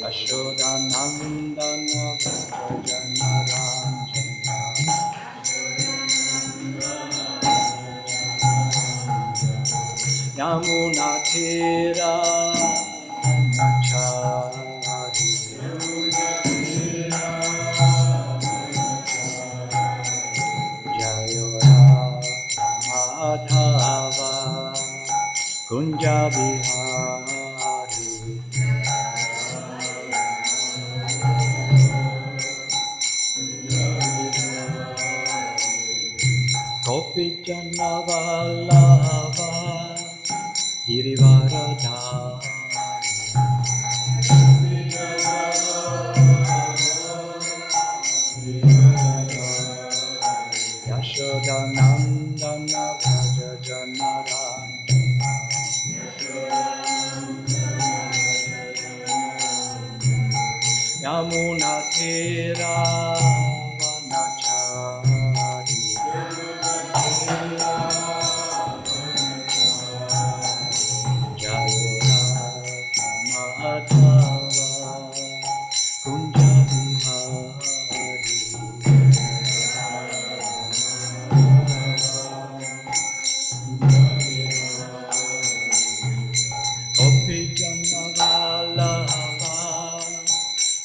Ashodanandana Bhajanarañjana Yamunatira Nachari Jayora Madhava Kunja Bihari Gopi Jana Vallabha Girivaradhari Yashodanandana Bhaja Janarajana Yamunatira Vanachari Jayora Madhava Kunja Bihari Gopi Jana Vallabha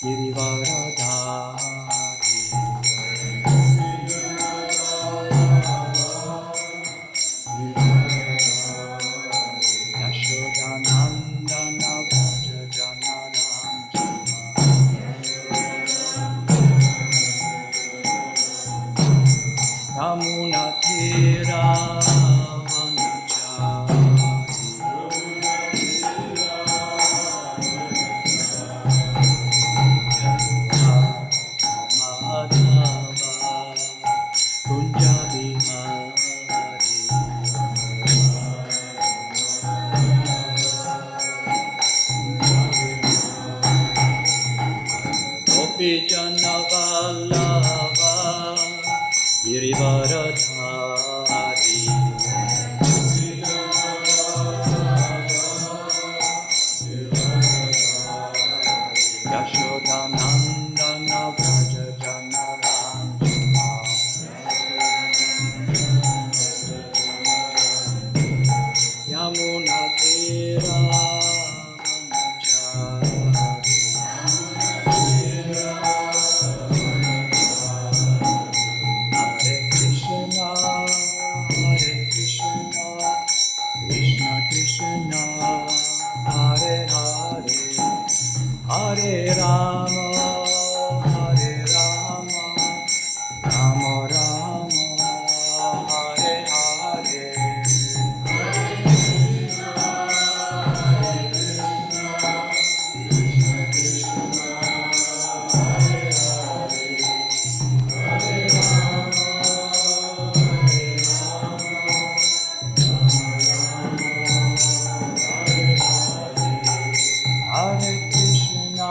Girivaradhari Yashodanandana Bhaja Janarajana Yamunatira Jana Vallabha Girivaradhari Yashodanandana Bhaja Janarajana Yamunatira Hare Rama, Hare Rama, Rama Rama, Hare Hare. Hare Krishna,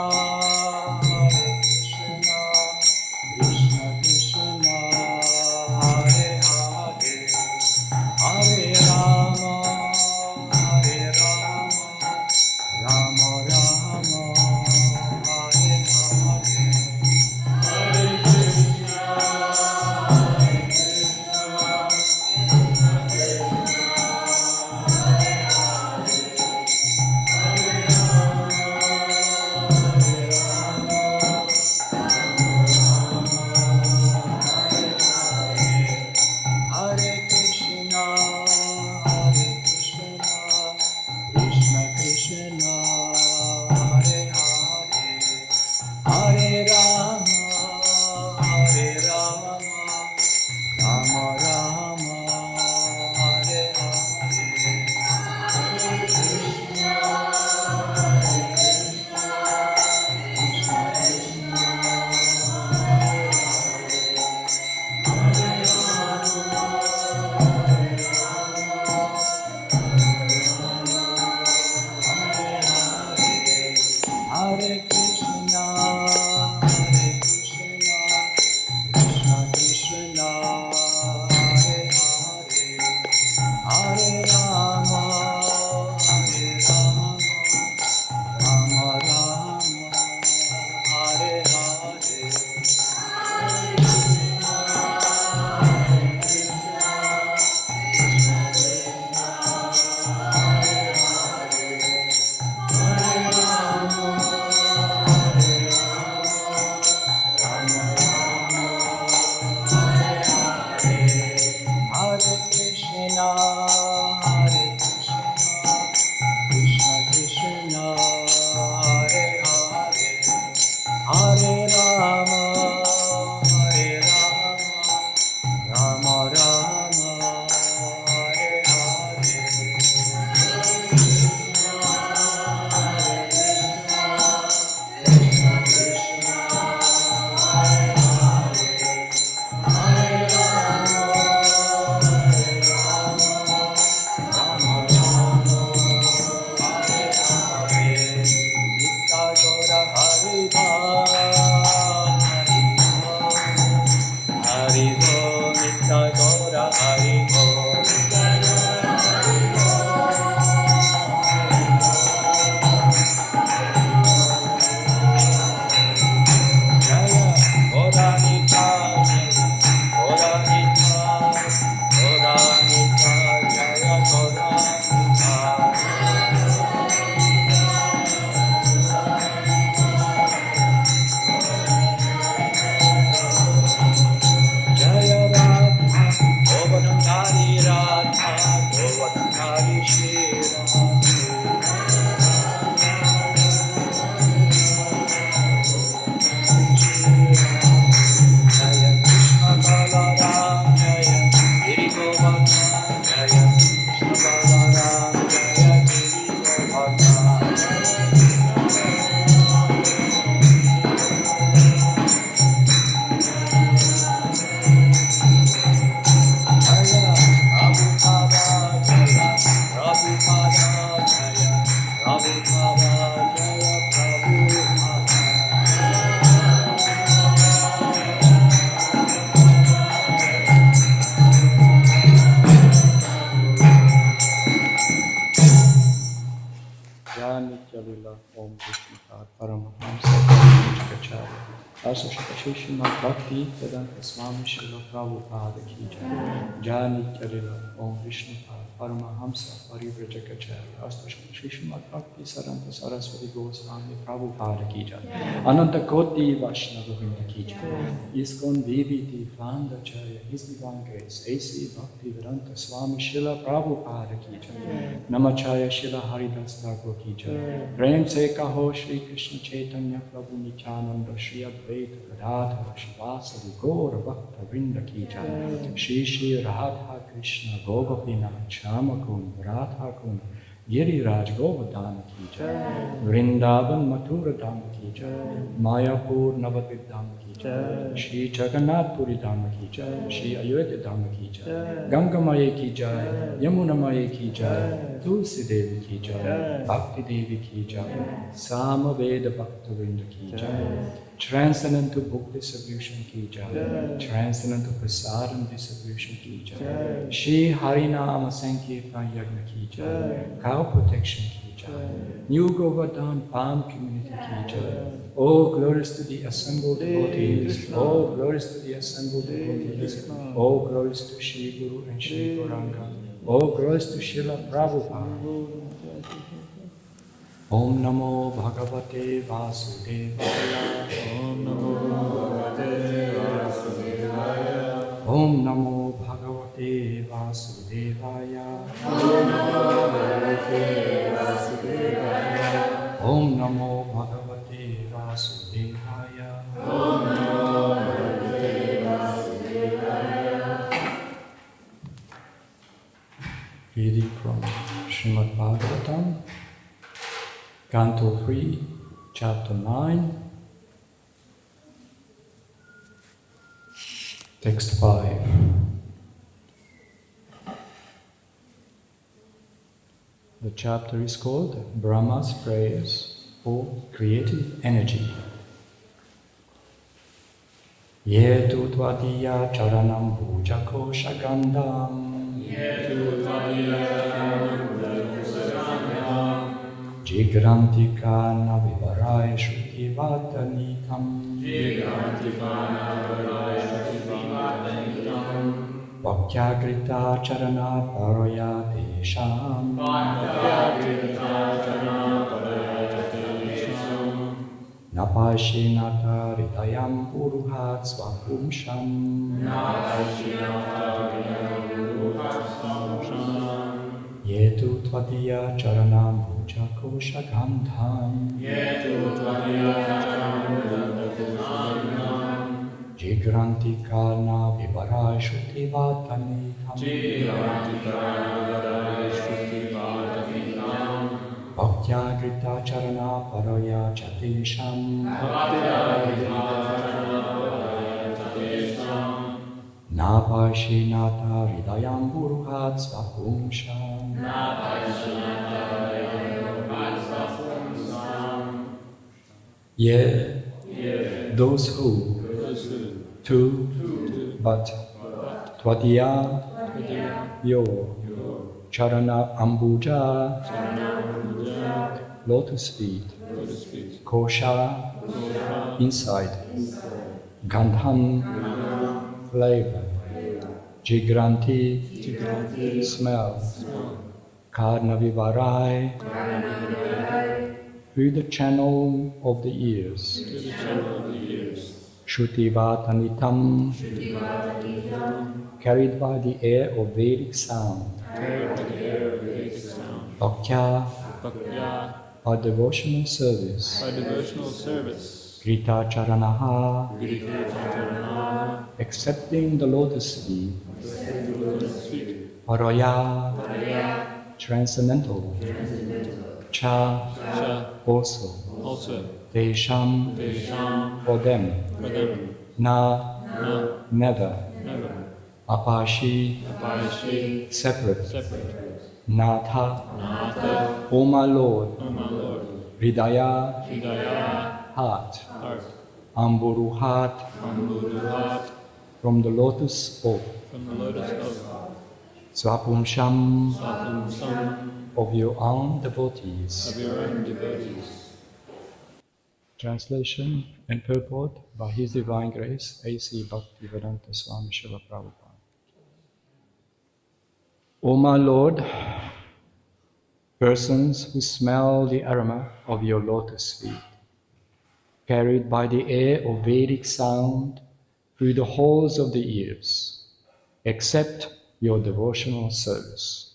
Hare Rama, Hare Rama, Rama Rama, Hare Hare. Hare Krishna, Krishna Krishna, Hare Hare, Hare Rama, Rama Rama, Hare Hare. Srimad Bhakti Swami Srila Prabhupada ki jai. Jani Kalila Om Vishnu Paramahamsa Parivrajagacharya Astashma Srimad Bhakti Saranta Saraswati Goswami Prabhupada ki jai. Ananta Koti Vaishnava Vrinda ki jai. ISKCON VVT Vandacharya His Divine Grace AC Bhakti Vedanta Swami Srila Prabhupada ki jai. Namacharya Srila Haridas Thakur ki jai. Prem se kaho Shri Krishna Chaitanya Prabhu Nityananda Shri Advaita Gadadhara Shivasari Gaura Bhakta Vrinda ki jai. Shri Shri Radha Krishna Gopinath Shama Kund Radha Kund Giriraj Govardhana ki jai. Vrindavan Mathura Dham ki jai. Mayapur Navadvip Dham ki jai. Shri Jagannath Puri Dham ki jai. Shri Ayodhya Dham ki jai. Ganga Maya ki jai. Yamuna Maya ki jai. Tulsi Devi ki jai. Bhakti Devi ki jai. Samaveda Bhakta Vrinda ki jai. Transcendental book distribution ki jai. Transcendental prasadam distribution ki jai. Shri Harinama Sankirtan Yagna ki jai. Cow protection ki jai. New Govardhana Palm community ki jai. Oh, glories to the assembled devotees. Oh, glories to the assembled devotees. Oh, glories to Shri Guru and Shri Gauranga. Oh, glories to Srila Prabhupada. Om Namo Bhagavate Vasudevaya. Om Namo Bhagavate Vasudevaya. Om Namo Bhagavate Vasudevaya. Om Namo Bhagavate Vasudevaya. Om Namo Bhagavate Vasudevaya. Om Namo Bhagavate Vasudevaya. Reading from Srimad Bhagavatam, Canto 3, Chapter 9, Text 5. The chapter is called Brahma's Prayers for Creative Energy. Ye tu tvadiya charanam bhujako shagandam. Jigrantikana vivarai shrutivatanikam. Bhakyagrita charana paraya tesham. Napashinata hridayam puruhat svapumsham. Yetu tvadiya charanam bhujakosha gandham. Jigrantikana vivarai shrutivatanikam. Bhakyagrita charana paraya chatesham. Napashinata hridayam puruhat svapumsham. Those who but tvadiya your charana ambuja lotus feet kosha inside gandham flavor jigranti smell karnavivarai through the channel of the ears shrutivātanitam carried by the air of Vedic sound bhaktya our devotional service Grita Charanaha accepting the lotus feet Paraya transcendental Cha also Tesham for them Na never Apashi separate Natha O my Lord Hridaya heart Amburuhat from the lotus of Swapumsham of your own devotees. Translation and purport by His Divine Grace A.C. Bhaktivedanta Swami Srila Prabhupada. O my Lord, persons who smell the aroma of your lotus feet, carried by the air of Vedic sound through the holes of the ears, accept your devotional service.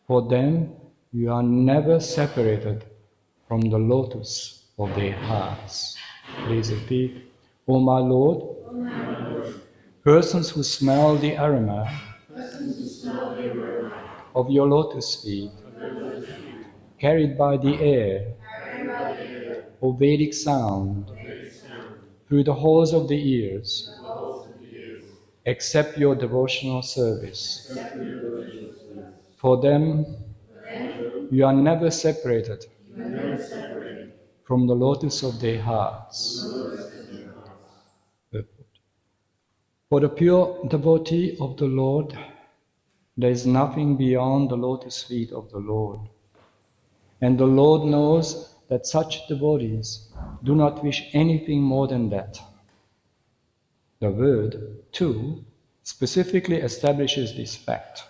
For them, you are never separated from the lotus of their hearts. Please repeat. O my Lord, persons who smell the aroma of your lotus feet, carried by the air of Vedic sound through the holes of the ears, accept your devotional service. For them, you are never separated from the lotus of their hearts. For the pure devotee of the Lord, there is nothing beyond the lotus feet of the Lord. And the Lord knows that such devotees do not wish anything more than that. The word, too, specifically establishes this fact.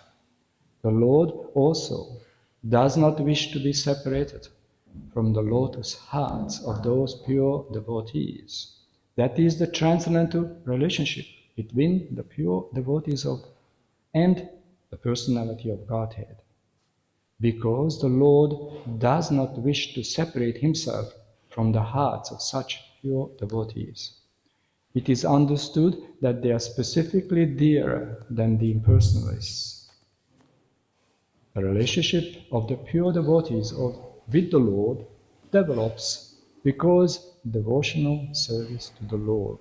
The Lord also does not wish to be separated from the lotus hearts of those pure devotees. That is the transcendental relationship between the pure devotees and the personality of Godhead. Because the Lord does not wish to separate himself from the hearts of such pure devotees. It is understood that they are specifically dearer than the impersonalists. The relationship of the pure devotees with the Lord develops because devotional service to the Lord.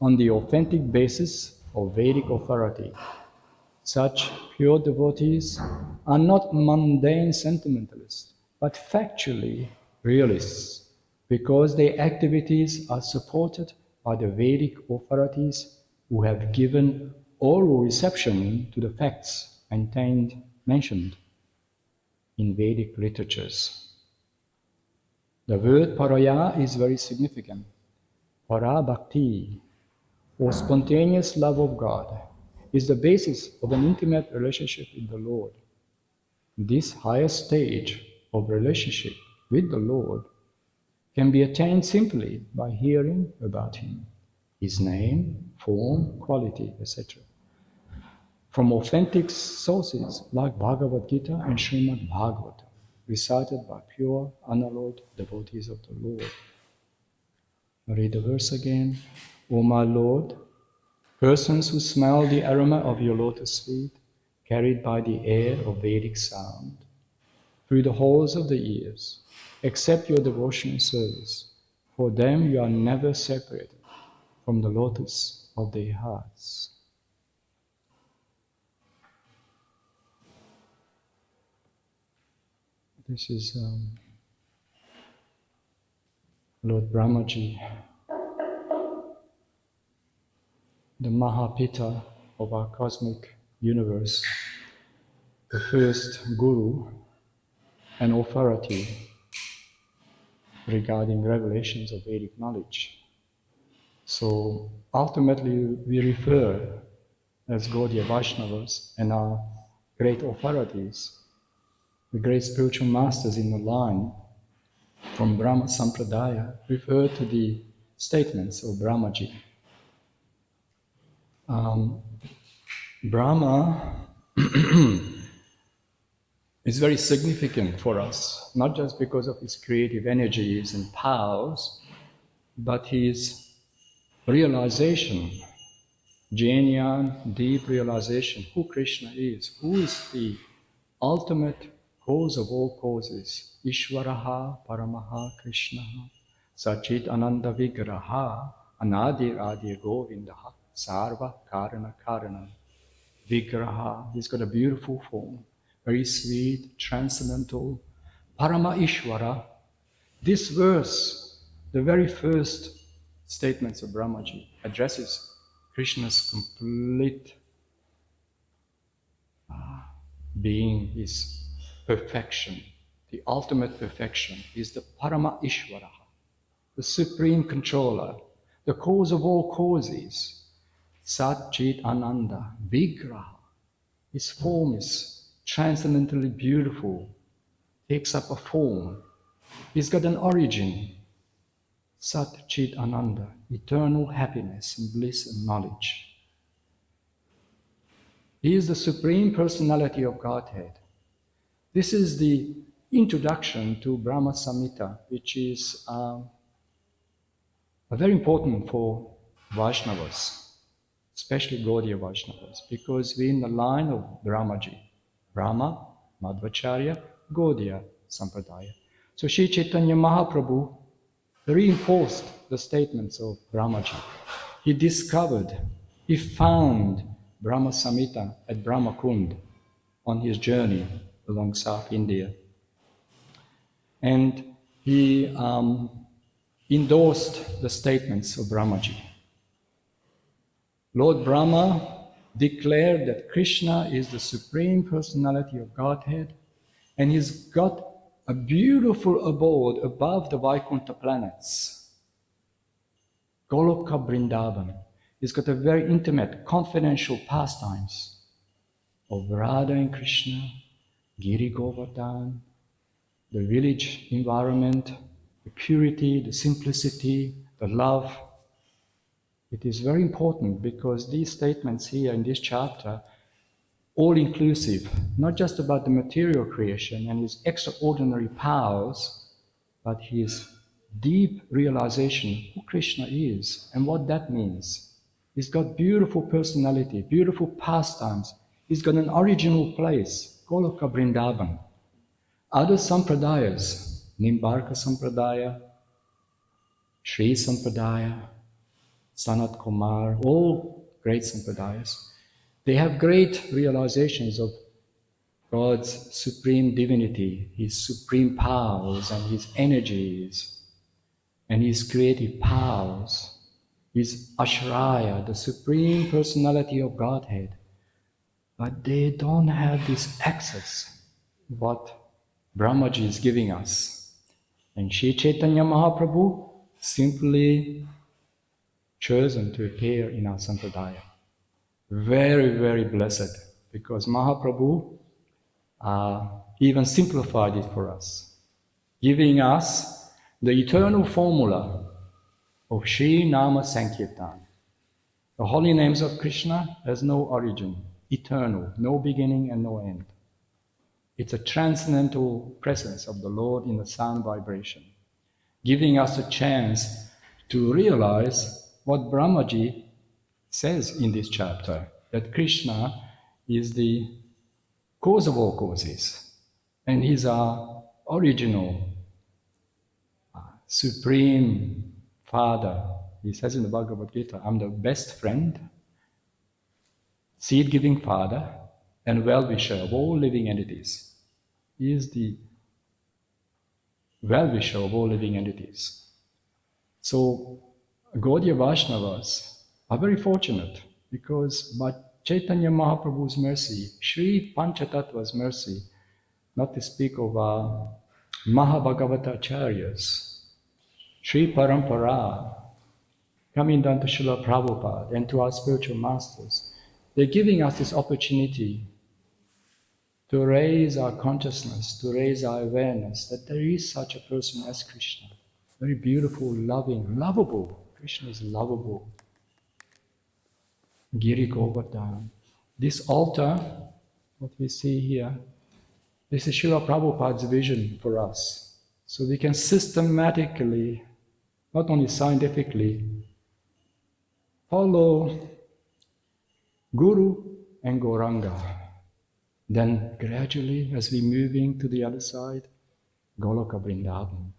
On the authentic basis of Vedic authority, such pure devotees are not mundane sentimentalists, but factually realists, because their activities are supported by the Vedic authorities who have given oral reception to the facts mentioned in Vedic literatures. The word paraya is very significant. Para bhakti, or spontaneous love of God, is the basis of an intimate relationship with the Lord. This higher stage of relationship with the Lord can be attained simply by hearing about Him, His name, form, quality, etc., from authentic sources like Bhagavad Gita and Srimad Bhagavatam, recited by pure, unalloyed devotees of the Lord. I read the verse again. O my Lord, persons who smell the aroma of your lotus feet, carried by the air of Vedic sound, through the holes of the ears, accept your devotional service. For them you are never separated from the lotus of their hearts. This is Lord Brahmaji, the Mahapita of our cosmic universe, the first guru and authority regarding revelations of Vedic knowledge. So ultimately we refer as Gaudiya Vaishnavas and our great authorities, the great spiritual masters in the line from Brahma Sampradaya, refer to the statements of Brahmaji. Brahma is very significant for us, not just because of his creative energies and powers, but his realization, genuine, deep realization, who Krishna is, who is the ultimate cause of all causes, Ishvaraha Paramaha Krishnaha, Sachit Ananda Vigraha, Anadir Adir Govindaha, Sarva Karana Karana. Vigraha, he's got a beautiful form, very sweet, transcendental, Parama Ishvara. This verse, the very first statements of Brahmaji, addresses Krishna's complete being, his perfection, the ultimate perfection. Is the Parama Ishvara, the supreme controller, the cause of all causes. Sat Chit Ananda, Vigraha. His form is transcendently beautiful, takes up a form. He's got an origin. Sat Chit Ananda, eternal happiness and bliss and knowledge. He is the Supreme Personality of Godhead. This is the introduction to Brahma Samhita, which is very important for Vaishnavas, especially Gaudiya Vaishnavas, because we're in the line of Brahmaji, Brahma, Madhvacharya, Gaudiya Sampradaya. So Sri Chaitanya Mahaprabhu reinforced the statements of Brahmaji. He found Brahma Samhita at Brahma Kund on his journey along South India. And he endorsed the statements of Brahmaji. Lord Brahma declared that Krishna is the Supreme Personality of Godhead, and he's got a beautiful abode above the Vaikuntha planets, Goloka Vrindavan. He's got a very intimate, confidential pastimes of Radha and Krishna, Giri Govardhan, the village environment, the purity, the simplicity, the love. It is very important because these statements here in this chapter, all-inclusive, not just about the material creation and his extraordinary powers, but his deep realization who Krishna is and what that means. He's got beautiful personality, beautiful pastimes. He's got an original place, Goloka Vrindavan. Other sampradayas, Nimbarka Sampradaya, Sri Sampradaya, Sanat Kumar, all great sampradayas, they have great realizations of God's supreme divinity, his supreme powers and his energies and his creative powers. is Ashraya, the Supreme Personality of Godhead. But they don't have this access, what Brahmaji is giving us. And Sri Chaitanya Mahaprabhu simply chosen to appear in our Sampradaya. Very, very blessed, because Mahaprabhu even simplified it for us, giving us the eternal formula of Sri Nama Sankirtan. The holy names of Krishna has no origin, eternal, no beginning and no end. It's a transcendental presence of the Lord in the sound vibration, giving us a chance to realize what Brahmaji says in this chapter, that Krishna is the cause of all causes, and he's our original, supreme Father. He says in the Bhagavad Gita, I'm the best friend, seed-giving Father, and well-wisher of all living entities. He is the well-wisher of all living entities. So, Gaudiya Vaishnavas are very fortunate, because by Chaitanya Mahaprabhu's mercy, Sri Panchatattva's mercy, not to speak of our Mahabhagavata Acharyas, Sri Parampara, coming down to Srila Prabhupada and to our spiritual masters, they're giving us this opportunity to raise our consciousness, to raise our awareness that there is such a person as Krishna. Very beautiful, loving, lovable. Krishna is lovable. Giri Govardhana. This altar, what we see here, this is Srila Prabhupada's vision for us. So we can systematically, not only scientifically, follow Guru and Gauranga. Then gradually, as we're moving to the other side, Goloka Vrindavan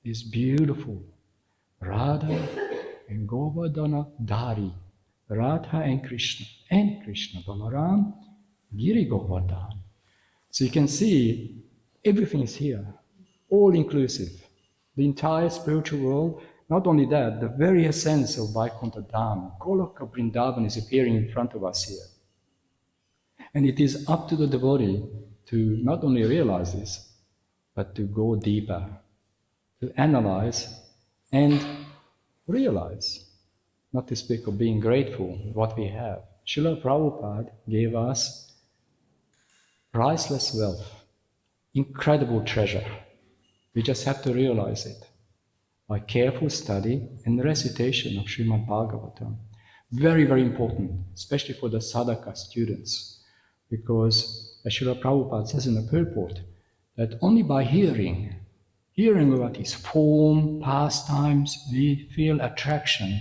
is beautiful. Radha and Govardhana Dhari. Radha and Krishna, Balaram, Giri Govardhan. So you can see everything is here, all inclusive. The entire spiritual world, not only that, the very essence of Vaikuntha Dham, Goloka Vrindavan is appearing in front of us here. And it is up to the devotee to not only realize this, but to go deeper, to analyze and realize, not to speak of being grateful for what we have. Srila Prabhupada gave us priceless wealth, incredible treasure. We just have to realize it by careful study and recitation of Srimad Bhagavatam. Very, very important, especially for the sadhaka students, because as Srila Prabhupada says in the purport, that only by hearing about his form, pastimes, we feel attraction.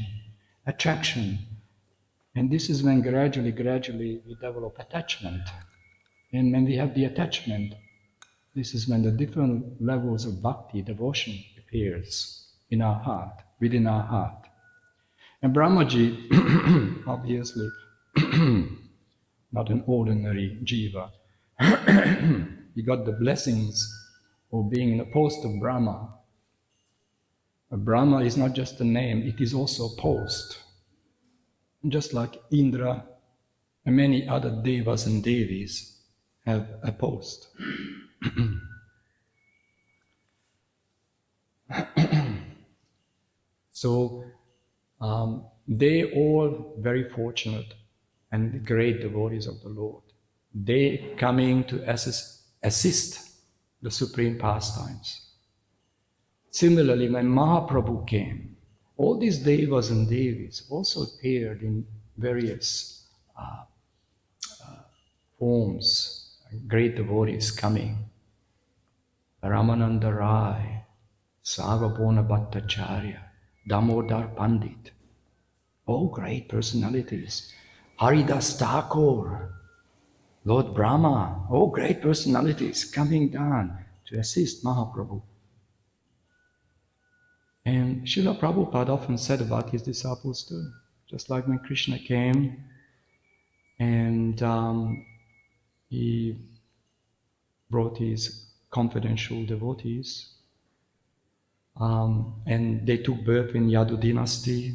And this is when gradually we develop attachment. And when we have the attachment, this is when the different levels of bhakti, devotion appears in our heart, within our heart. And Brahmaji, obviously, not an ordinary jiva. He got the blessings of being in a post of Brahma. A Brahma is not just a name, it is also a post. Just like Indra and many other devas and devis have a post. So they all very fortunate and great devotees of the Lord. They coming to assist the supreme pastimes. Similarly, when Mahaprabhu came, all these devas and devis also appeared in various forms, great devotees coming. Ramananda Rai, Sarvabhauma Bhattacharya, Damodar Pandit, all great personalities. Haridas Thakur, Lord Brahma, all great personalities coming down to assist Mahaprabhu. And Srila Prabhupada often said about his disciples too, just like when Krishna came and he brought his confidential devotees and they took birth in Yadu dynasty,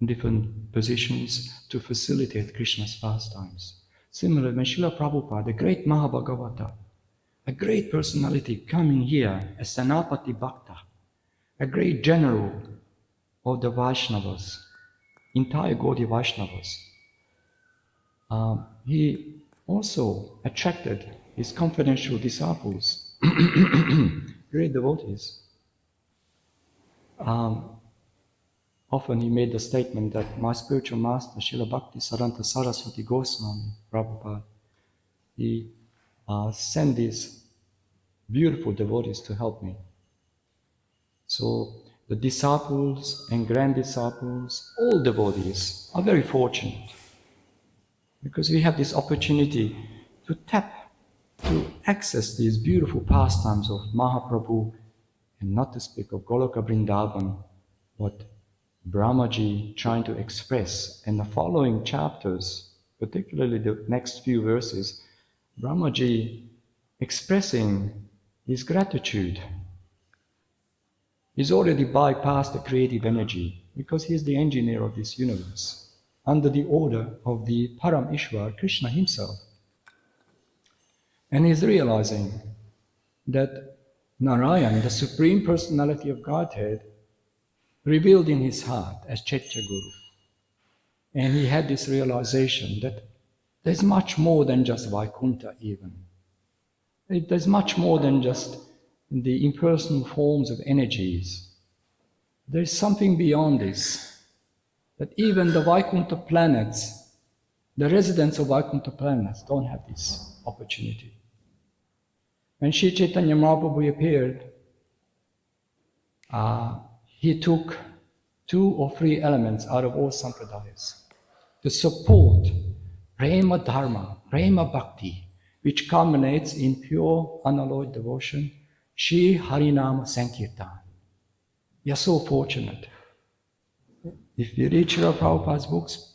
different positions to facilitate Krishna's pastimes. Similarly, when Srila Prabhupada, the great Mahabhagavata, a great personality coming here as Senapati Bhakta, a great general of the Vaishnavas, entire Gaudiya Vaishnavas, he also attracted his confidential disciples, great devotees. Often he made the statement that my spiritual master, Srila Bhakti Saranta Saraswati Goswami Prabhupada, he sent these beautiful devotees to help me. So the disciples and grand disciples, all devotees are very fortunate because we have this opportunity to access these beautiful pastimes of Mahaprabhu, and not to speak of Goloka Vrindavan, what Brahmaji trying to express. In the following chapters, particularly the next few verses, Brahmaji expressing his gratitude. He's already bypassed the creative energy because he's the engineer of this universe, under the order of the Param Ishwar, Krishna himself. And he's realizing that Narayan, the Supreme Personality of Godhead, revealed in his heart as Chaitya Guru. And he had this realization that there's much more than just Vaikuntha even. There's much more than just the impersonal forms of energies. There's something beyond this, that even the Vaikuntha planets, the residents of Vaikuntha planets don't have this opportunity. When Sri Chaitanya Mahaprabhu appeared, he took 2 or 3 elements out of all sampradayas to support prema dharma, prema bhakti, which culminates in pure unalloyed devotion, Shri Harinama Sankirtan. We are so fortunate. If you read Srila Prabhupada's books,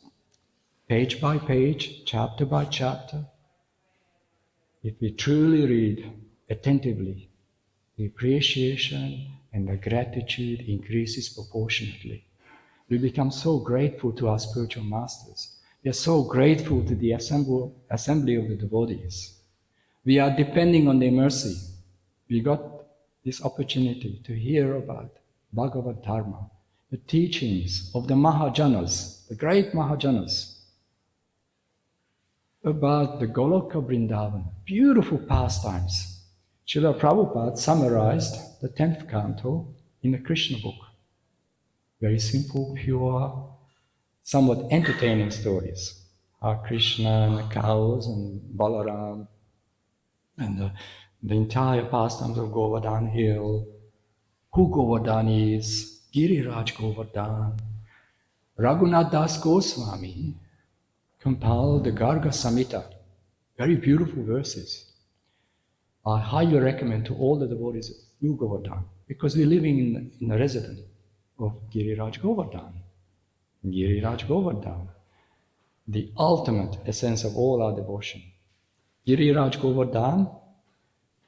page by page, chapter by chapter, if we truly read attentively, the appreciation and the gratitude increases proportionately. We become so grateful to our spiritual masters. We are so grateful to the assembly of the devotees. We are depending on their mercy. We got this opportunity to hear about Bhagavad Dharma, the teachings of the Mahajanas, the great Mahajanas, about the Goloka Vrindavan, beautiful pastimes. Srila Prabhupada summarized the 10th canto in the Krishna book. Very simple, pure, somewhat entertaining stories. How Krishna and the cows and Balaram and the entire pastimes of Govardhan Hill, who Govardhan is, Giriraj Govardhan, Raghunath Das Goswami compiled the Garga Samhita, very beautiful verses. I highly recommend to all the devotees of New Govardhan, because we're living in a residence of Giriraj Govardhan. Giriraj Govardhan, the ultimate essence of all our devotion. Giriraj Govardhan,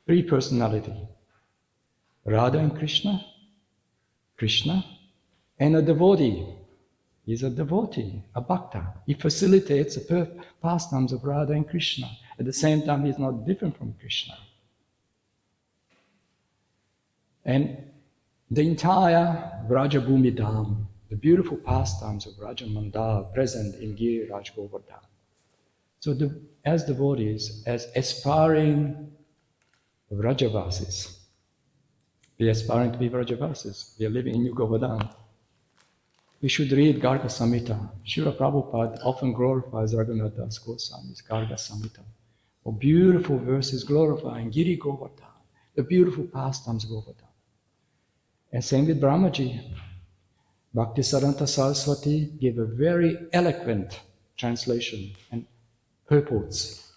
3 personality, Radha and Krishna, Krishna, and a devotee. He's a devotee, a bhakta. He facilitates the pastimes of Radha and Krishna. At the same time, he's not different from Krishna. And the entire Vrajabhumi Dham, the beautiful pastimes of Raja Mandal present in Giriraj Govardhan. So as devotees, as aspiring Vrajavasis, we are aspiring to be Vrajavasis. We are living in New Govardhan. We should read Garga Samhita. Srila Prabhupada often glorifies Raghunath Das Goswami's Garga Samhita. Oh, beautiful verses glorifying Giri Govardhan, the beautiful pastimes of Govardhan. And same with Brahmaji. Bhaktisaranta Saraswati gave a very eloquent translation and purports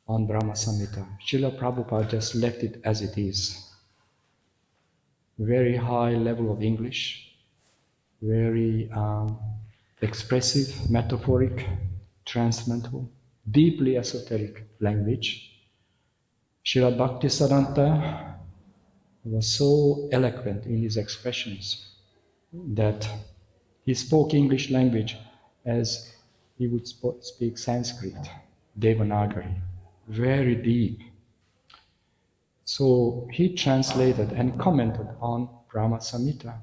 on Brahma Samhita. Srila Prabhupada just left it as it is. Very high level of English, very expressive, metaphoric, transcendental, deeply esoteric language. Srila Bhaktisaranta was so eloquent in his expressions that He spoke English language as he would speak Sanskrit, Devanagari, very deep. So he translated and commented on Brahma Samhita.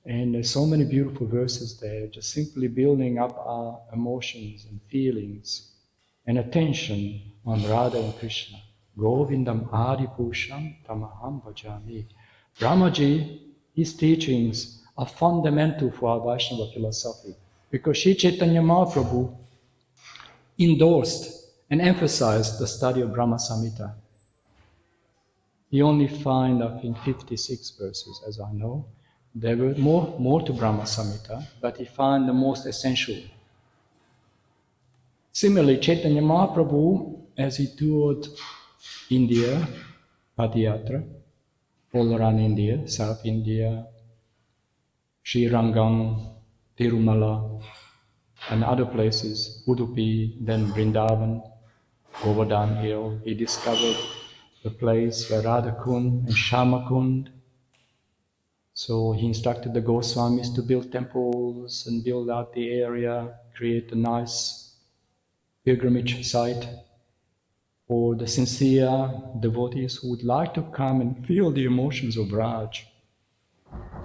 And there's so many beautiful verses there, just simply building up our emotions and feelings and attention on Radha and Krishna. Govindam Adi Purusham Tamaham Bhajami. Brahmaji, his teachings are fundamental for our Vaishnava philosophy, because Sri Chaitanya Mahaprabhu endorsed and emphasized the study of Brahma Samhita. You only find, I think, 56 verses, as I know. There were more to Brahma Samhita, but he found the most essential. Similarly, Chaitanya Mahaprabhu, as he toured India, Padayatra, all around India, South India, Sri Rangam, Tirumala, and other places, Udupi, then Vrindavan, Govardhan Hill, he discovered the place where Radha Kund and Shama Kund. So he instructed the Goswamis to build temples and build out the area, create a nice pilgrimage site for the sincere devotees who would like to come and feel the emotions of Raj.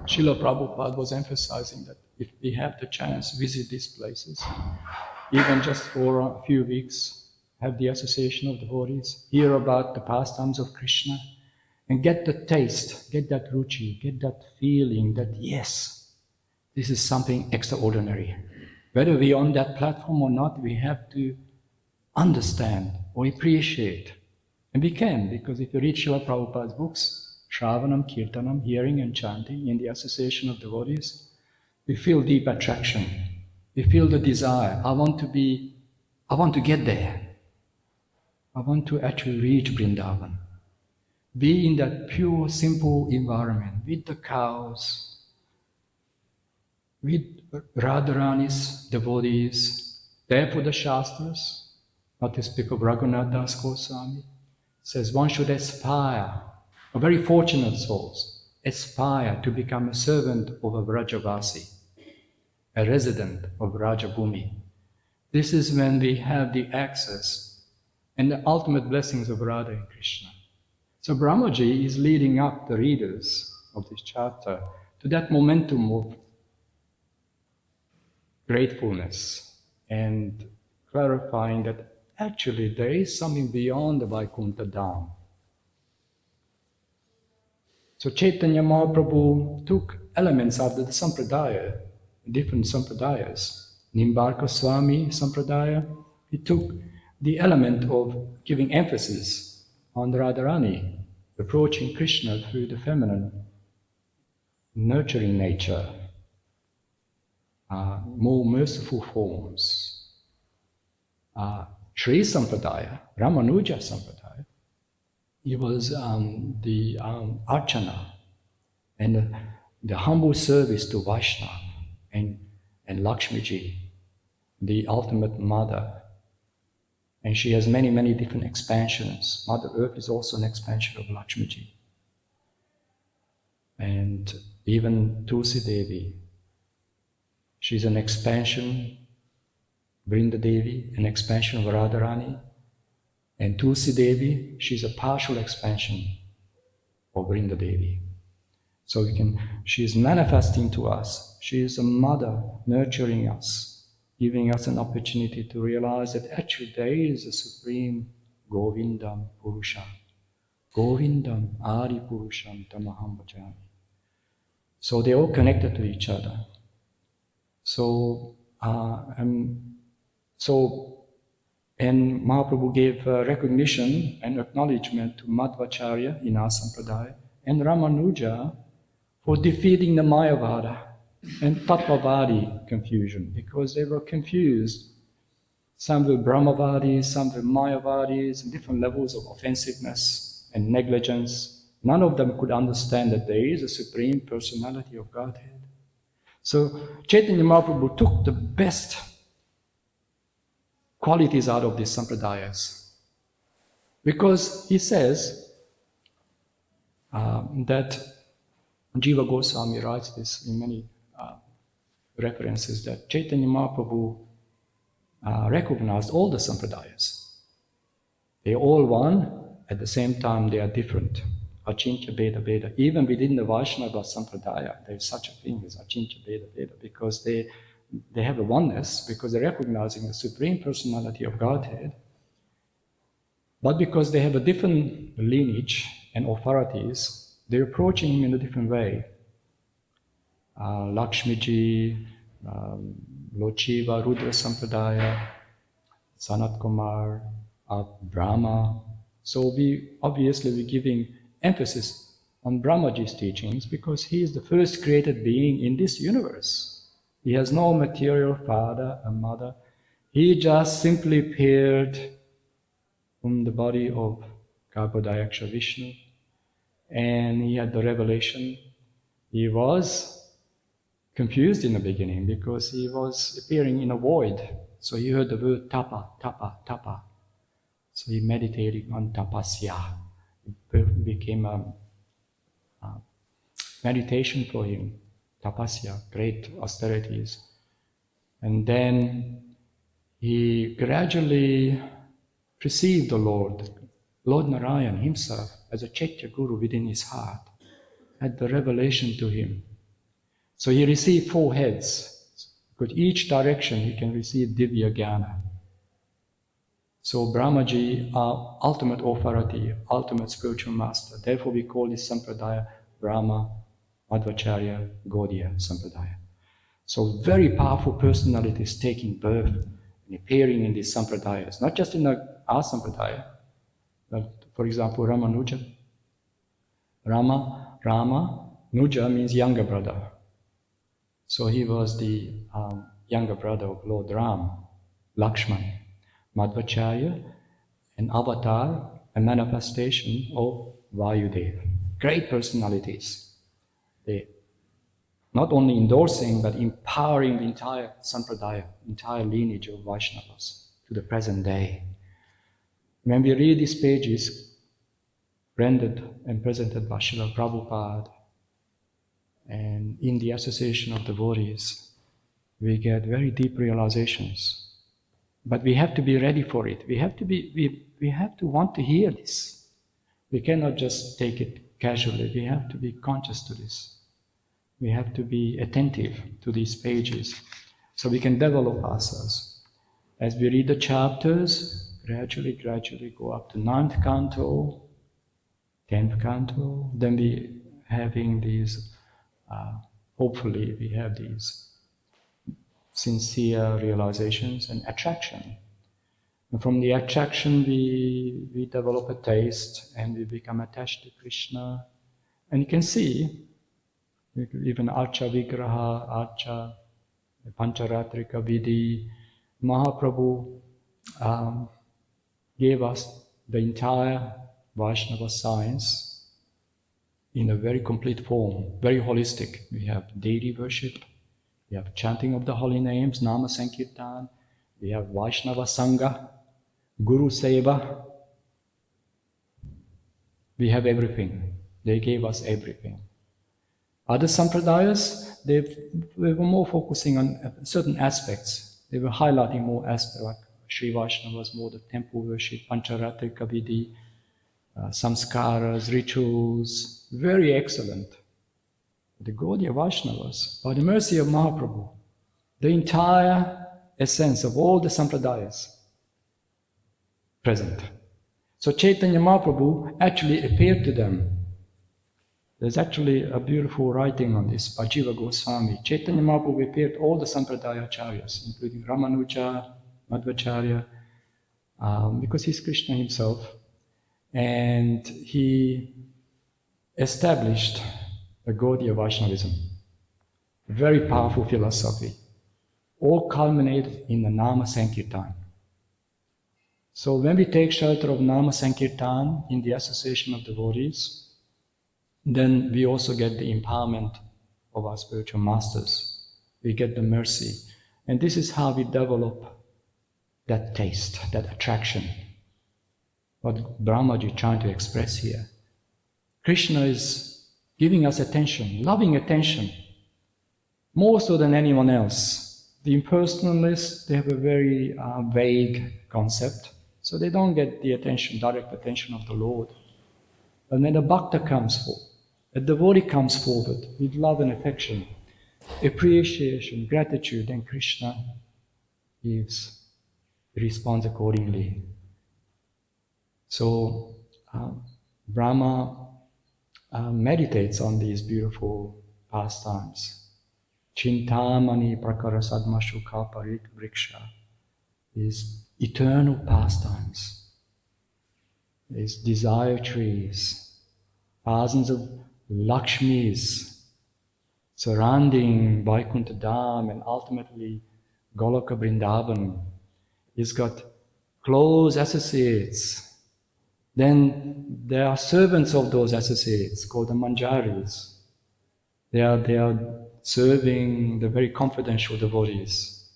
Srila Prabhupada was emphasizing that if we have the chance, visit these places, even just for a few weeks, have the association of devotees, hear about the pastimes of Krishna, and get the taste, get that ruchi, get that feeling that yes, this is something extraordinary. Whether we're on that platform or not, we have to understand or appreciate. And we can, because if you read Srila Prabhupada's books, Shravanam, Kirtanam, hearing and chanting in the association of devotees, we feel deep attraction. We feel the desire. I want to get there. I want to actually reach Vrindavan. Be in that pure, simple environment with the cows, with Radharani's devotees, there for the Shastras, not to speak of Raghunath Das Goswami. Says one should aspire, a very fortunate souls, aspire to become a servant of a Vrajavasi, a resident of Rajabhumi. This is when we have the access and the ultimate blessings of Radha and Krishna. So Brahmaji is leading up the readers of this chapter to that momentum of gratefulness and clarifying that actually there is something beyond the Vaikuntha Dham. So Chaitanya Mahaprabhu took elements out of the Sampradaya, different Sampradayas. Nimbarka Swami Sampradaya, he took the element of giving emphasis on Radharani, approaching Krishna through the feminine, nurturing nature, more merciful forms. Sri Sampradaya, Ramanuja Sampradaya, it was the Archana and the humble service to Vaishnava and Lakshmiji, the ultimate mother. And she has many, many different expansions. Mother Earth is also an expansion of Lakshmiji. And even Tulsi Devi, she's an expansion, Vrinda Devi, an expansion of Radharani. And Tulsi Devi, she's a partial expansion of Vrinda Devi. So she's manifesting to us. She is a mother nurturing us, giving us an opportunity to realize that actually there is a supreme Govindam Purusham. Govindam Adi Purusham Tamaham Bhajami. So they're all connected to each other. And Mahaprabhu gave recognition and acknowledgement to Madhvacharya in our Sampradaya and Ramanuja for defeating the Mayavada and Tattvavadi confusion, because they were confused. Some were Brahmavadis, some were Mayavadis, different levels of offensiveness and negligence. None of them could understand that there is a supreme personality of Godhead. So Chaitanya Mahaprabhu took the best qualities out of these sampradayas, because he says that Jiva Goswami writes this in many references that Chaitanya Mahaprabhu recognized all the sampradayas. They all one, at the same time they are different. Achintya Bheda Bheda. Even within the Vaishnava Sampradaya, there is such a thing as Achintya Bheda Bheda, because they have a oneness, because they're recognizing the Supreme Personality of Godhead, but because they have a different lineage and authorities, they're approaching him in a different way. Lakshmiji, Lochiva, Rudra Sampradaya, Sanat Kumar, Brahma. So we're giving emphasis on Brahmaji's teachings because he is the first created being in this universe. He has no material father and mother. He just simply appeared from the body of Garbhodayaksha Vishnu, and he had the revelation. He was confused in the beginning because he was appearing in a void. So he heard the word tapa, tapa, tapa. So he meditated on tapasya. It became a meditation for him, tapasya, great austerities. And then he gradually perceived the Lord Narayan himself as a Chaitya Guru within his heart, had the revelation to him. So he received 4 heads, because each direction he can receive Divya Jnana. So Brahmaji, our ultimate authority, ultimate spiritual master. Therefore we call this sampradaya Brahma, Madhvacharya, Gaudiya Sampradaya. So very powerful personalities taking birth and appearing in these sampradayas, not just in our sampradaya, but for example Ramanuja. Nuja means younger brother. So he was the younger brother of Lord Ram, Lakshman. Madhvacharya, an avatar, a manifestation of Vayudeva. Great personalities. They not only endorsing but empowering the entire sampradaya, entire lineage of Vaishnavas to the present day. When we read these pages, rendered and presented by Srila Prabhupada, and in the association of devotees, we get very deep realizations. But we have to be ready for it. We have to want to hear this. We cannot just take it casually. We have to be conscious to this. We have to be attentive to these pages so we can develop ourselves. As we read the chapters, gradually go up to 9th canto, 10th canto, then we having these, hopefully we have these sincere realizations and attraction. And from the attraction we develop a taste and we become attached to Krishna. And you can see, even Archa Vigraha, Archa, Pancharatrika Vidhi, Mahaprabhu gave us the entire Vaishnava science in a very complete form, very holistic. We have deity worship, we have chanting of the holy names, Nama Sankirtan, we have Vaishnava Sangha, Guru Seva. We have everything. They gave us everything. Other sampradayas, they were more focusing on certain aspects. They were highlighting more aspects, like Sri Vaishnavas, more the temple worship, Pancharatrika Vidhi, samskaras, rituals, very excellent. The Gaudiya Vaishnavas, by the mercy of Mahaprabhu, the entire essence of all the sampradayas present. So Chaitanya Mahaprabhu actually appeared to them. There's actually a beautiful writing on this by Jiva Goswami. Chaitanya Mahaprabhu appeared to all the sampradaya acharyas, including Ramanuja, Madhvacharya, because he's Krishna himself. And he established the Gaudiya Vaishnavism, a very powerful philosophy, all culminated in the Nama Sankirtan. So when we take shelter of Nama Sankirtan in the association of devotees, then we also get the empowerment of our spiritual masters. We get the mercy. And this is how we develop that taste, that attraction. What Brahmaji is trying to express here. Krishna is giving us attention, loving attention. more so than anyone else. The impersonalists, they have a very vague concept, so they don't get the direct attention of the Lord. But when a bhakta comes forward, a devotee comes forward with love and affection, appreciation, gratitude, then Krishna responds accordingly. So Brahma meditates on these beautiful pastimes. Chintamani prakara sadmashuka parik vriksha is eternal pastimes. These desire trees, thousands of Lakshmis surrounding Vaikuntha Dham and ultimately Goloka Vrindavan. He's got close associates. Then there are servants of those associates called the Manjaris. They are serving the very confidential devotees,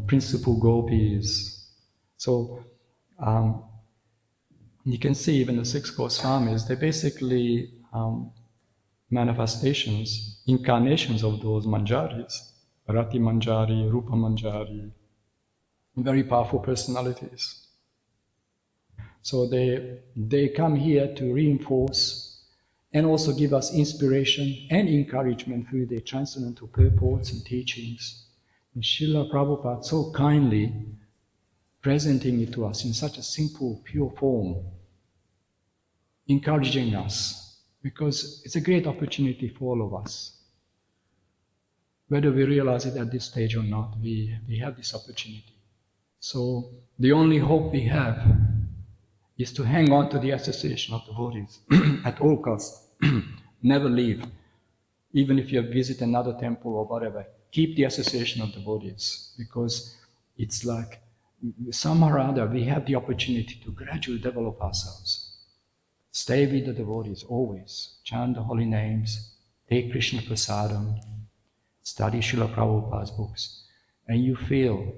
principal gopis. So you can see even the 6 Goswamis, they're basically manifestations, incarnations of those Manjaris, Rati Manjari, Rupa Manjari, very powerful personalities. So they come here to reinforce and also give us inspiration and encouragement through their transcendental purports and teachings. And Srila Prabhupada so kindly presenting it to us in such a simple, pure form, encouraging us, because it's a great opportunity for all of us. Whether we realize it at this stage or not, we have this opportunity. So the only hope we have is to hang on to the association of devotees at all costs. Never leave. Even if you visit another temple or whatever, keep the association of devotees, because it's like somehow or other we have the opportunity to gradually develop ourselves. Stay with the devotees always. Chant the holy names, take Krishna Prasadam, study Srila Prabhupada's books, and you feel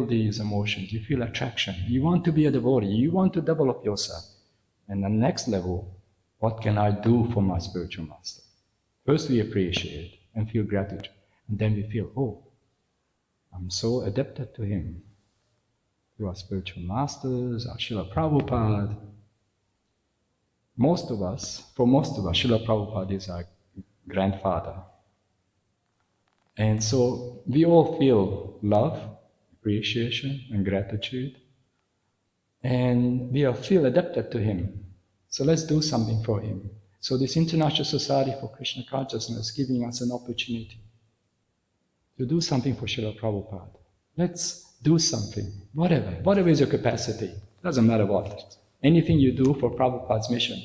these emotions, you feel attraction. You want to be a devotee, you want to develop yourself. And the next level, what can I do for my spiritual master? First we appreciate and feel gratitude, and then we feel, oh, I'm so adapted to him, to our spiritual masters, our Srila Prabhupada. For most of us, Srila Prabhupada is our grandfather. And so we all feel love, appreciation, and gratitude. And we feel adapted to him. So let's do something for him. So this International Society for Krishna Consciousness is giving us an opportunity to do something for Srila Prabhupada. Let's do something, whatever is your capacity. Doesn't matter what. Anything you do for Prabhupada's mission.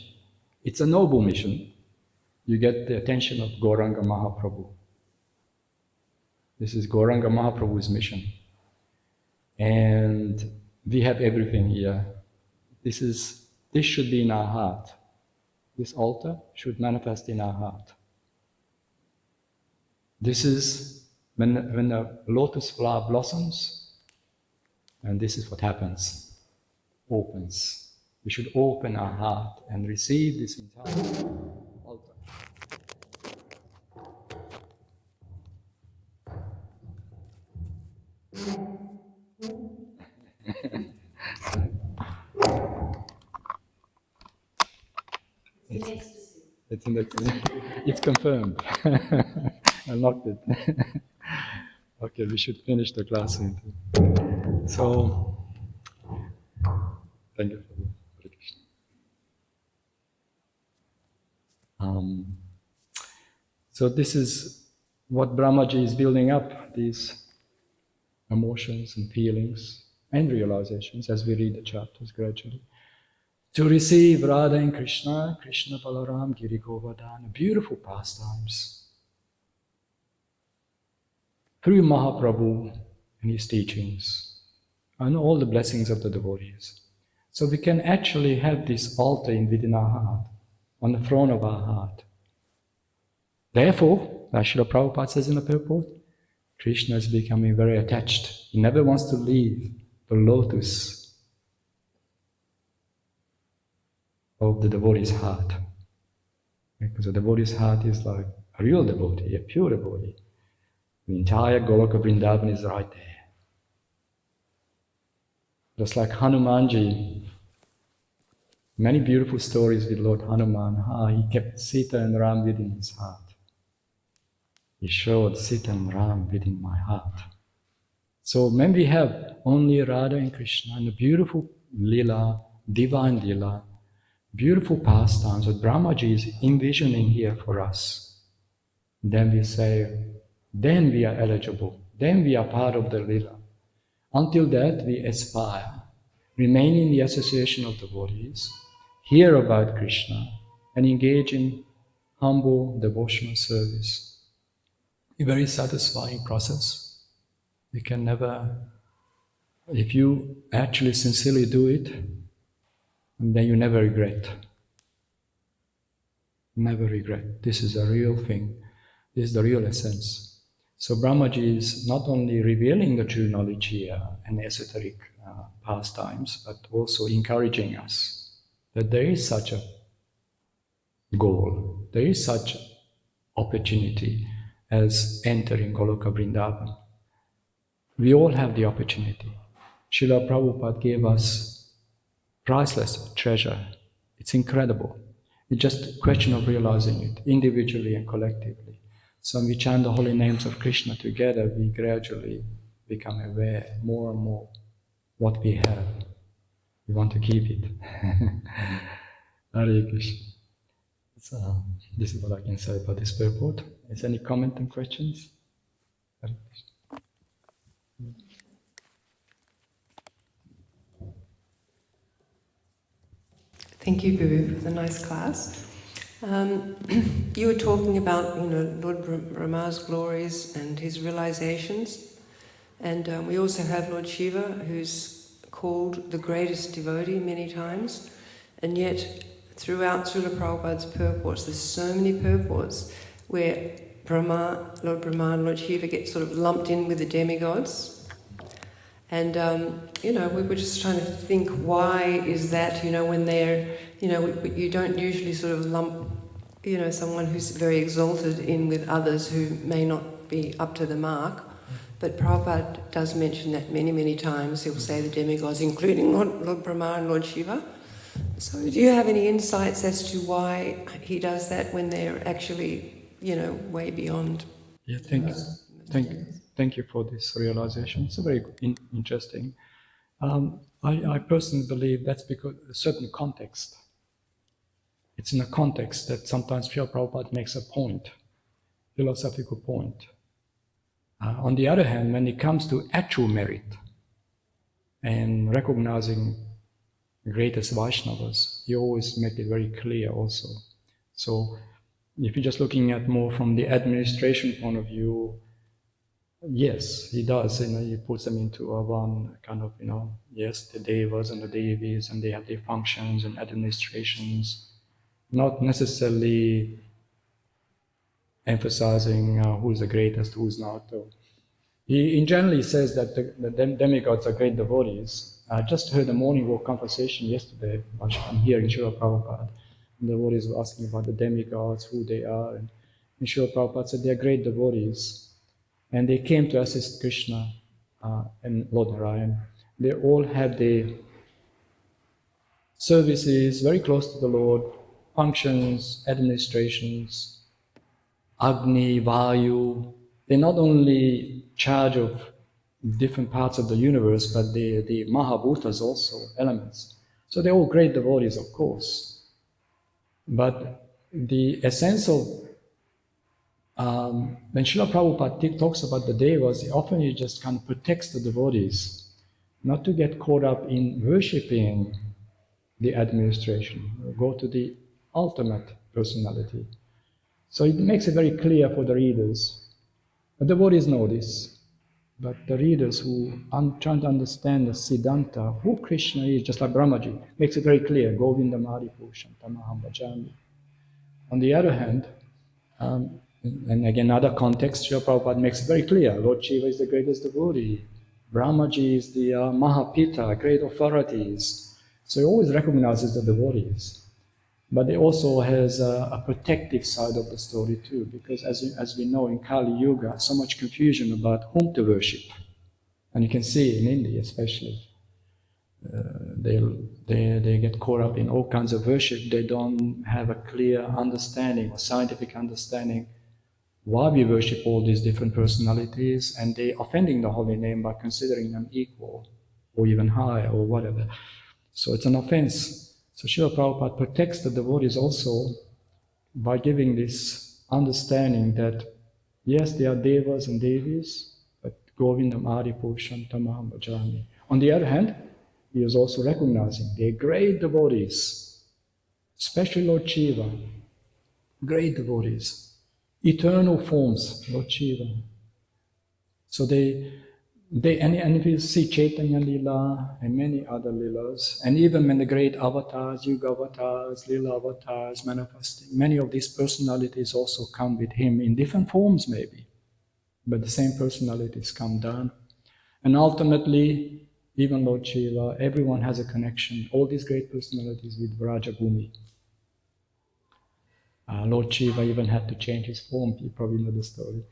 It's a noble mission. You get the attention of Gauranga Mahaprabhu. This is Gauranga Mahaprabhu's mission. And we have everything here. This should be in our heart. This altar should manifest in our heart. This is when the lotus flower blossoms, and this is what happens. Opens. We should open our heart and receive this entire altar. It's confirmed. I locked it. Okay, we should finish the class. So, thank you for the Krishna. So this is what Brahmaji is building up, these emotions and feelings and realizations as we read the chapters gradually. To receive Radha and Krishna, Krishna Balaram, Giri Govardhana, beautiful pastimes, through Mahaprabhu and his teachings, and all the blessings of the devotees. So we can actually have this altar within our heart, on the throne of our heart. Therefore, as Srila Prabhupada says in the purport, Krishna is becoming very attached. He never wants to leave the lotus of the devotee's heart. Because the devotee's heart is like a real devotee, a pure devotee. The entire Goloka Vrindavan is right there. Just like Hanumanji, many beautiful stories with Lord Hanuman, how he kept Sita and Ram within his heart. He showed Sita and Ram within my heart. So when we have only Radha and Krishna and a beautiful lila, divine lila, beautiful pastimes that Brahmaji is envisioning here for us, then we say, then we are eligible, then we are part of the lila. Until that, we aspire, remain in the association of devotees, hear about Krishna, and engage in humble devotional service. A very satisfying process. You can never, if you actually sincerely do it, then you never regret. Never regret. This is a real thing. This is the real essence. So Brahmaji is not only revealing the true knowledge here and esoteric pastimes, but also encouraging us that there is such a goal, there is such opportunity as entering Goloka Vrindavan. We all have the opportunity. Srila Prabhupada gave us priceless treasure. It's incredible. It's just a question of realizing it individually and collectively. So when we chant the holy names of Krishna together, we gradually become aware more and more what we have. We want to keep it. Hare Krishna. So, this is what I can say about this purport. Is any comment and questions? Hare Krishna. Thank you, Prabhu, for the nice class. You were talking about, Lord Brahma's glories and his realizations, and we also have Lord Shiva, who's called the greatest devotee many times, and yet throughout Srila Prabhupada's purports, there's so many purports where Lord Brahma and Lord Shiva get sort of lumped in with the demigods. And, we were just trying to think, why is that, when they're, you don't usually sort of lump, someone who's very exalted in with others who may not be up to the mark. But Prabhupada does mention that many, many times. He'll say the demigods, including Lord Brahma and Lord Shiva. So do you have any insights as to why he does that when they're actually, way beyond? Yeah, thank you for this realization. It's very interesting. I personally believe that's because a certain context. It's in a context that sometimes Srila Prabhupada makes a point, philosophical point. On the other hand, when it comes to actual merit and recognizing greatest Vaishnavas, he always make it very clear also. So if you're just looking at more from the administration point of view, yes, he does. He puts them into one kind of, yes, the devas and the devis, and they have their functions and administrations, not necessarily emphasizing who's the greatest, who's not. He in general says that the demigods are great devotees. I just heard a morning walk conversation yesterday. I'm here in Srila Prabhupada. And the devotees were asking about the demigods, who they are. And Srila Prabhupada said they're great devotees. And they came to assist Krishna and Lord Narayan. They all had their services very close to the Lord, functions, administrations, Agni, Vayu. They're not only charge of different parts of the universe, but they're the Mahabhutas also, elements. So they're all great devotees, of course. But the essence of when Srila Prabhupada talks about the devas, often he just kind of protects the devotees, not to get caught up in worshipping the administration, go to the ultimate personality. So it makes it very clear for the readers. The devotees know this, but the readers who are trying to understand the Siddhanta, who Krishna is, just like Brahmaji, makes it very clear, Govinda Madhipushan Tamaham Bhajami. On the other hand, and again, other context, Srila Prabhupada makes it very clear. Lord Shiva is the greatest devotee. Brahmaji is the Mahapita, great authorities. So he always recognizes the devotees. But it also has a protective side of the story too, because as we know in Kali Yuga, so much confusion about whom to worship. And you can see in India especially, they get caught up in all kinds of worship. They don't have a clear understanding or scientific understanding why we worship all these different personalities, and they're offending the holy name by considering them equal or even high or whatever. So it's an offense. So Srila Prabhupada protects the devotees also by giving this understanding that yes, they are devas and devis, but Govindam Adi Purusham Tamaham Bhajami. On the other hand, he is also recognizing they're great devotees, especially Lord Shiva, great devotees. Eternal forms, Lord Shiva. So and if you see Chaitanya Lila and many other Lilas, and even when the great avatars, Yuga avatars, Lila avatars manifesting, many of these personalities also come with him in different forms maybe, but the same personalities come down. And ultimately, even Lord Shiva, everyone has a connection, all these great personalities with Vrajabhumi. Lord Shiva even had to change his form, you probably know the story,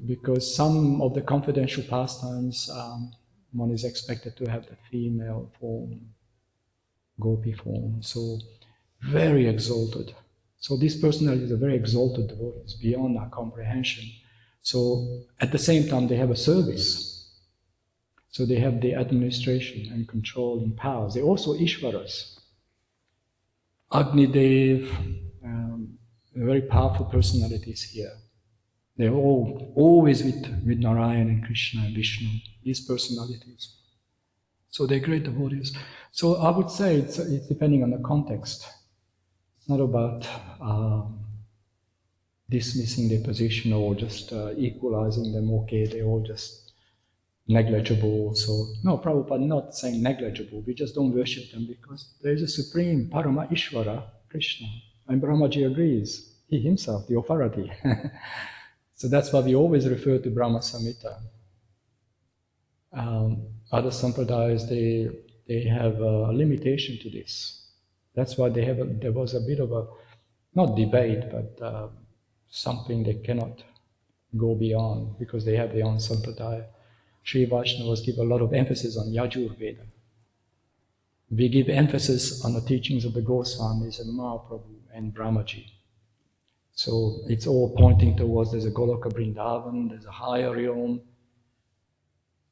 because some of the confidential pastimes, one is expected to have the female form, gopi form, so very exalted. So these personalities are very exalted devotees, beyond our comprehension. So at the same time, they have a service. So they have the administration and control and powers. They're also Ishvaras. Agni Dev, very powerful personalities here. They're all always with Narayan and Krishna and Vishnu, these personalities. So they're great devotees. So I would say it's depending on the context. It's not about dismissing their position or just equalizing them, okay, they're all just negligible. So, no, Prabhupada not saying negligible, we just don't worship them because there is a supreme Parama Ishvara, Krishna, and Brahmaji agrees, he himself, the authority. So that's why we always refer to Brahma Samhita. Other sampradayas, they have a limitation to this. That's why there was a bit of a, not debate, but something they cannot go beyond because they have their own sampradaya. Sri Vaishnavas give a lot of emphasis on Yajurveda. We give emphasis on the teachings of the Goswamis and Mahaprabhu and Brahmaji. So it's all pointing towards there's a Goloka Vrindavan, there's a higher realm.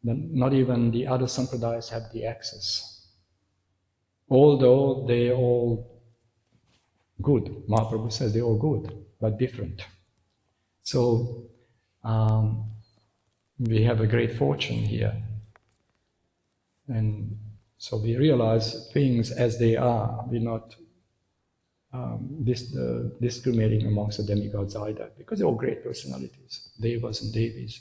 Not even the other sampradayas have the access. Although they're all good. Mahaprabhu says they're all good, but different. So we have a great fortune here. And so we realize things as they are. We're not discriminating amongst the demigods either, because they're all great personalities, devas and devis.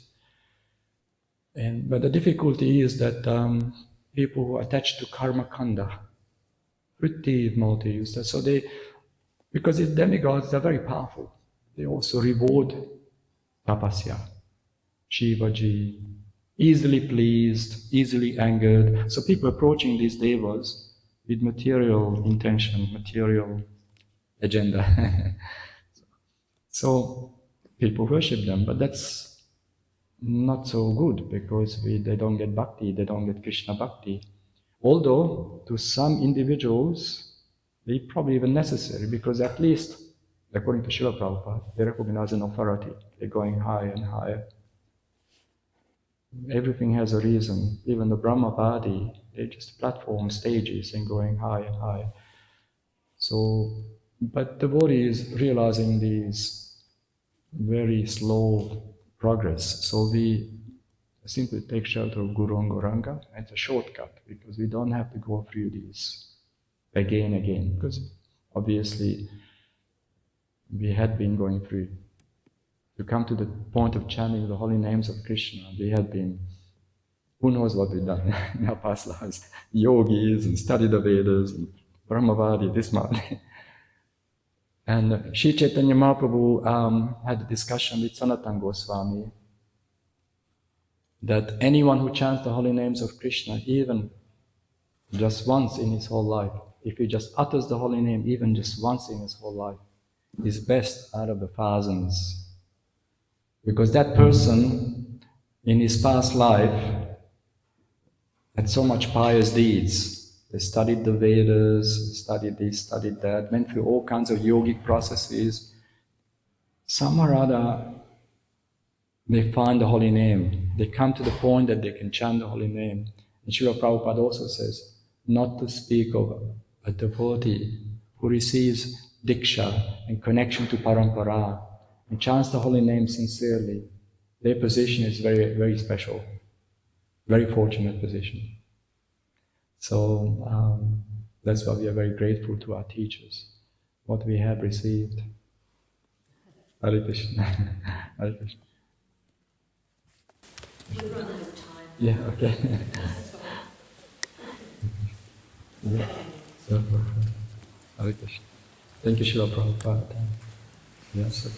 But the difficulty is that people who are attached to karma kanda, vritti multi-used, so because the demigods are very powerful, they also reward tapasya, Shivaji, easily pleased, easily angered. So people approaching these devas with material intention, material agenda. So people worship them, but that's not so good because they don't get bhakti, they don't get Krishna bhakti. Although to some individuals, they probably even necessary because at least, according to Srila Prabhupada, they recognize an authority. They're going higher and higher. Everything has a reason. Even the Brahmavadi, they're just platform stages and going higher and higher. So, but the devotee is realizing these very slow progress. So we simply take shelter of Guru and Gauranga. It's a shortcut because we don't have to go through these again and again. Because obviously we had been going through. To come to the point of chanting the holy names of Krishna, we had been, who knows what we've done in our past lives, yogis and studied the Vedas and Brahmavadi, this man. And Sri Chaitanya Mahaprabhu had a discussion with Sanatana Goswami that anyone who chants the holy names of Krishna, even just once in his whole life, if he just utters the holy name, even just once in his whole life, is best out of the thousands. Because that person, in his past life, had so much pious deeds. They studied the Vedas, studied this, studied that, went through all kinds of yogic processes. Some or other, they find the holy name. They come to the point that they can chant the holy name. And Srila Prabhupada also says, not to speak of a devotee who receives diksha and connection to parampara and chants the holy name sincerely. Their position is very, very special, very fortunate position. So that's why we are very grateful to our teachers, what we have received. Hare Krishna. Hare Krishna. We've run out of time. Yeah, okay. Yeah. So, Hare Krishna. Thank you, Srila Prabhupada. Yes, sir.